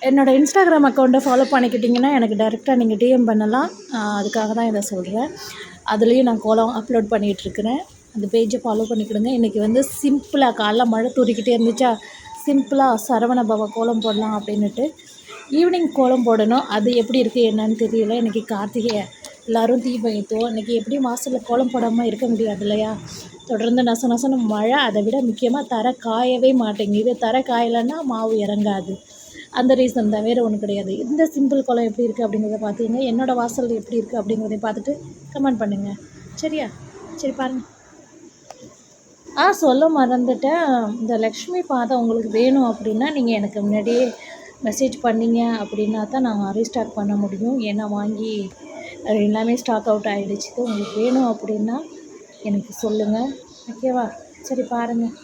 என்னோடய இன்ஸ்டாகிராம் அக்கௌண்ட்டை ஃபாலோ பண்ணிக்கிட்டிங்கன்னா எனக்கு டைரெக்டாக நீங்கள் டிஎம் பண்ணலாம். அதுக்காக தான் இதை சொல்கிறேன். அதுலேயும் நான் கோலம் அப்லோட் பண்ணிகிட்ருக்கிறேன். அந்த பேஜை ஃபாலோ பண்ணிக்கிடுங்க. இன்றைக்கி வந்து சிம்பிளாக காலைல மழை தூறிக்கிட்டே இருந்துச்சா, சிம்பிளாக சரவண பவ கோலம் போடலாம் அப்படின்னுட்டு ஈவினிங் கோலம் போடணும். அது எப்படி இருக்குது என்னன்னு தெரியல. இன்றைக்கி கார்த்திகை, எல்லோரும் தீபம் ஏற்றுவோம். இன்றைக்கி எப்படியும் வாசலில் கோலம் போடாமல் இருக்க முடியாது இல்லையா? தொடர்ந்து நசனு மழை. அதை விட முக்கியமாக தரை காயவே மாட்டேங்குது. தரை காயலைன்னா மாவு இறங்காது. அந்த ரீசன் தான், வேறு ஒன்றும் கிடையாது. இந்த சிம்பிள் கோலம் எப்படி இருக்குது அப்படிங்கிறத பார்த்துக்கங்க. என்னோடய வாசல் எப்படி இருக்குது அப்படிங்கிறத பார்த்துட்டு கமெண்ட் பண்ணுங்கள். சரியா? சரி பாருங்கள். சொல்ல மறந்துட்டேன். இந்த லக்ஷ்மி பாதம் உங்களுக்கு வேணும் அப்படின்னா நீங்கள் எனக்கு முன்னாடியே மெசேஜ் பண்ணிங்க அப்படின்னா தான் நான் ரீஸ்டாக் பண்ண முடியும். ஏன்னா வாங்கி எல்லாமே ஸ்டாக் அவுட் ஆகிடுச்சு. உங்களுக்கு வேணும் அப்படின்னா எனக்கு சொல்லுங்கள். ஓகேவா? சரி பாருங்கள்.